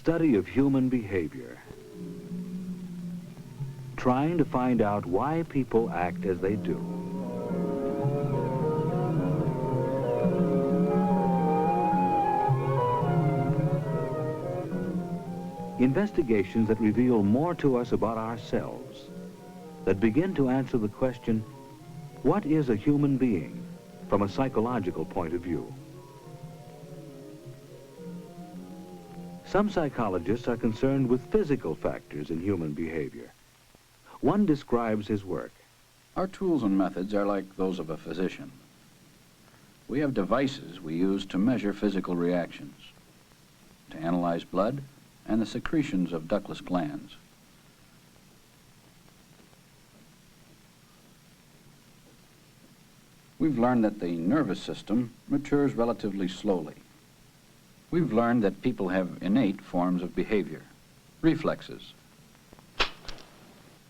study of human behavior, trying to find out why people act as they do. Investigations that reveal more to us about ourselves, that begin to answer the question, what is a human being from a psychological point of view? Some psychologists are concerned with physical factors in human behavior. One describes his work. Our tools and methods are like those of a physician. We have devices we use to measure physical reactions, to analyze blood and the secretions of ductless glands. We've learned that the nervous system matures relatively slowly. We've learned that people have innate forms of behavior, reflexes.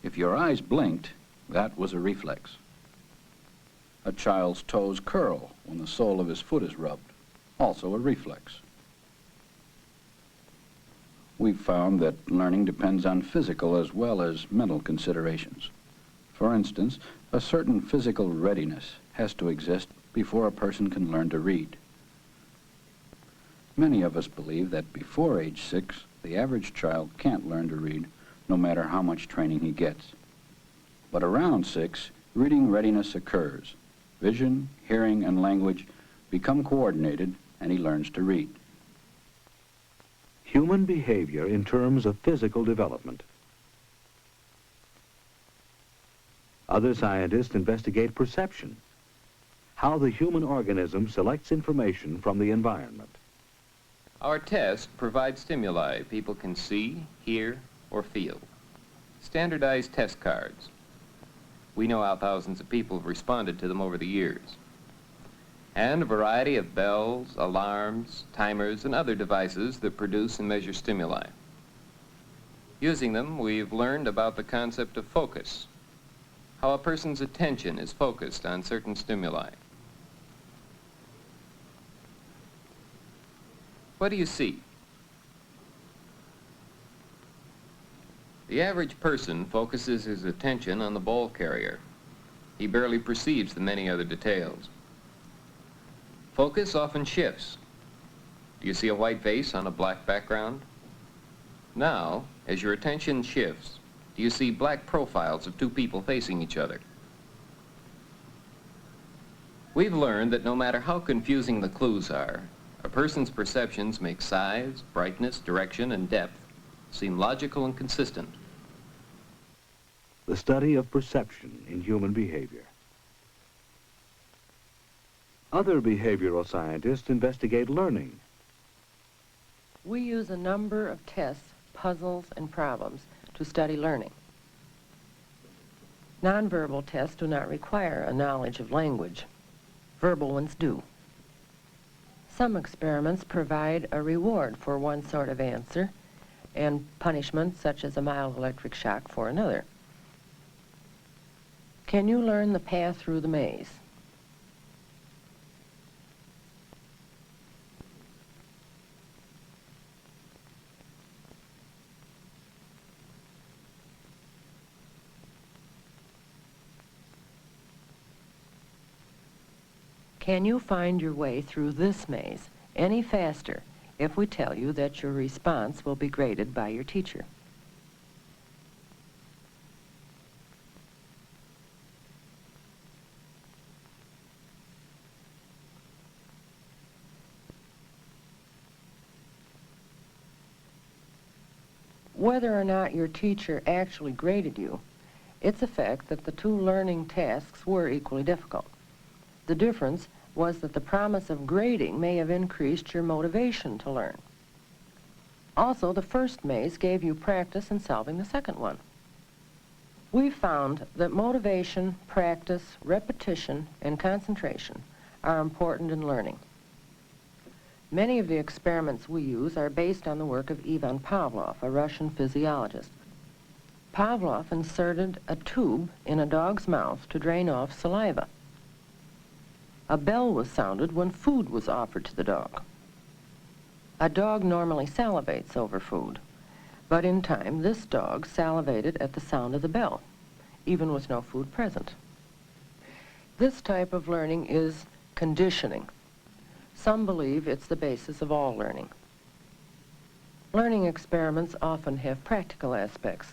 If your eyes blinked, that was a reflex. A child's toes curl when the sole of his foot is rubbed, also a reflex. We've found that learning depends on physical as well as mental considerations. For instance, a certain physical readiness has to exist before a person can learn to read. Many of us believe that before age 6, the average child can't learn to read, no matter how much training he gets. But around 6, reading readiness occurs. Vision, hearing, and language become coordinated, and he learns to read. Human behavior in terms of physical development. Other scientists investigate perception, how the human organism selects information from the environment. Our test provides stimuli people can see, hear, or feel. Standardized test cards. We know how thousands of people have responded to them over the years. And a variety of bells, alarms, timers, and other devices that produce and measure stimuli. Using them, we've learned about the concept of focus, how a person's attention is focused on certain stimuli. What do you see? The average person focuses his attention on the ball carrier. He barely perceives the many other details. Focus often shifts. Do you see a white vase on a black background? Now, as your attention shifts, do you see black profiles of two people facing each other? We've learned that no matter how confusing the clues are, a person's perceptions make size, brightness, direction, and depth seem logical and consistent. The study of perception in human behavior. Other behavioral scientists investigate learning. We use a number of tests, puzzles, and problems to study learning. Nonverbal tests do not require a knowledge of language. Verbal ones do. Some experiments provide a reward for one sort of answer and punishment, such as a mild electric shock, for another. Can you learn the path through the maze? Can you find your way through this maze any faster if we tell you that your response will be graded by your teacher? Whether or not your teacher actually graded you, it's a fact that the two learning tasks were equally difficult. The difference was that the promise of grading may have increased your motivation to learn. Also, the first maze gave you practice in solving the second one. We found that motivation, practice, repetition, and concentration are important in learning. Many of the experiments we use are based on the work of Ivan Pavlov, a Russian physiologist. Pavlov inserted a tube in a dog's mouth to drain off saliva. A bell was sounded when food was offered to the dog. A dog normally salivates over food, but in time this dog salivated at the sound of the bell, even with no food present. This type of learning is conditioning. Some believe it's the basis of all learning. Learning experiments often have practical aspects.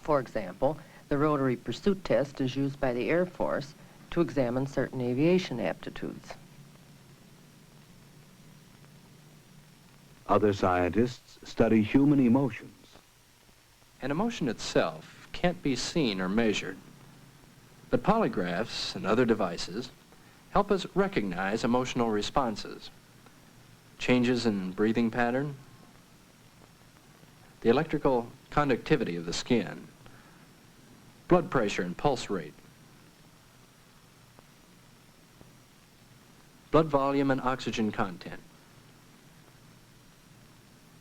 For example, the rotary pursuit test is used by the Air Force to examine certain aviation aptitudes. Other scientists study human emotions. An emotion itself can't be seen or measured, but polygraphs and other devices help us recognize emotional responses. Changes in breathing pattern, the electrical conductivity of the skin, blood pressure and pulse rate, blood volume and oxygen content.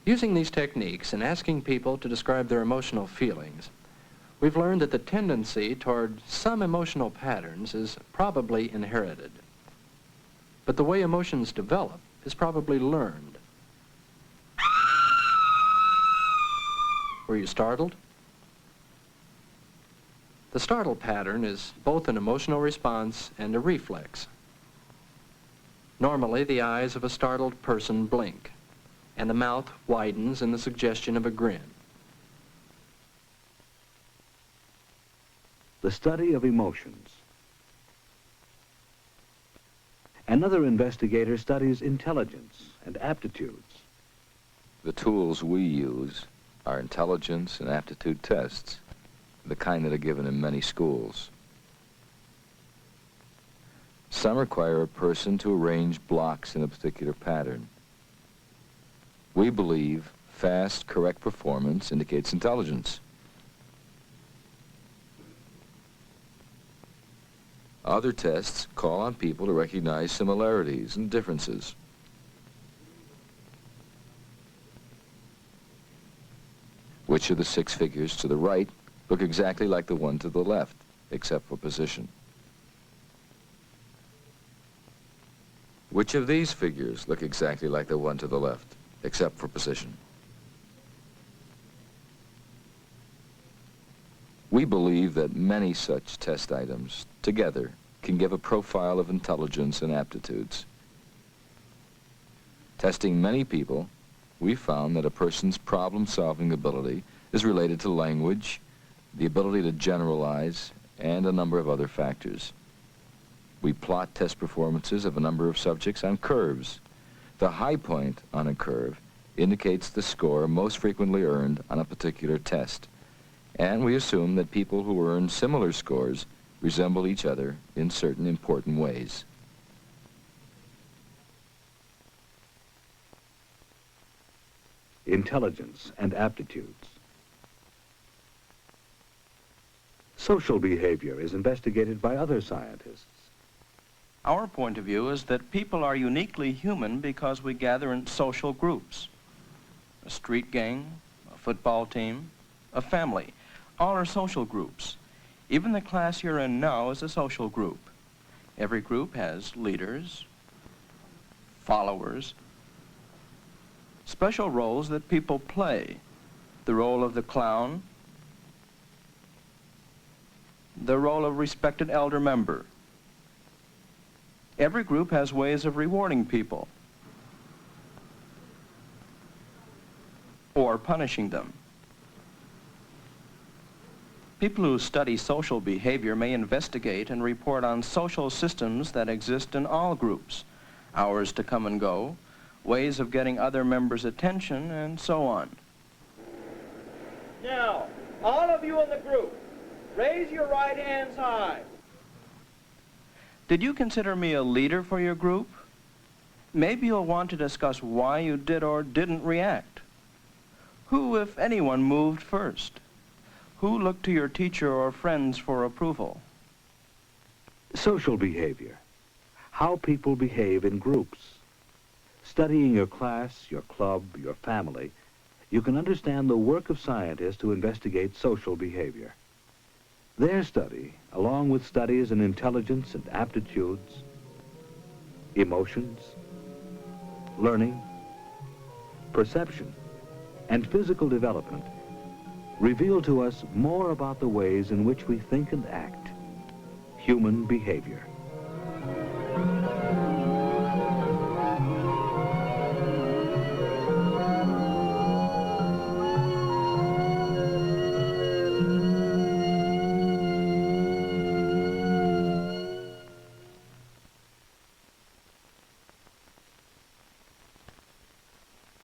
Using these techniques and asking people to describe their emotional feelings, we've learned that the tendency toward some emotional patterns is probably inherited. But the way emotions develop is probably learned. Were you startled? The startle pattern is both an emotional response and a reflex. Normally, the eyes of a startled person blink, and the mouth widens in the suggestion of a grin. The study of emotions. Another investigator studies intelligence and aptitudes. The tools we use are intelligence and aptitude tests, the kind that are given in many schools. Some require a person to arrange blocks in a particular pattern. We believe fast, correct performance indicates intelligence. Other tests call on people to recognize similarities and differences. Which of the 6 figures to the right look exactly like the one to the left, except for position? Which of these figures look exactly like the one to the left, except for position? We believe that many such test items together can give a profile of intelligence and aptitudes. Testing many people, we found that a person's problem-solving ability is related to language, the ability to generalize, and a number of other factors. We plot test performances of a number of subjects on curves. The high point on a curve indicates the score most frequently earned on a particular test. And we assume that people who earn similar scores resemble each other in certain important ways. Intelligence and aptitudes. Social behavior is investigated by other scientists. Our point of view is that people are uniquely human because we gather in social groups. A street gang, a football team, a family, all are social groups. Even the class you're in now is a social group. Every group has leaders, followers, special roles that people play. The role of the clown, the role of respected elder member. Every group has ways of rewarding people or punishing them. People who study social behavior may investigate and report on social systems that exist in all groups, hours to come and go, ways of getting other members' attention, and so on. Now, all of you in the group, raise your right hands high. Did you consider me a leader for your group? Maybe you'll want to discuss why you did or didn't react. Who, if anyone, moved first? Who looked to your teacher or friends for approval? Social behavior. How people behave in groups. Studying your class, your club, your family, you can understand the work of scientists who investigate social behavior. Their study, along with studies in intelligence and aptitudes, emotions, learning, perception, and physical development reveal to us more about the ways in which we think and act, human behavior.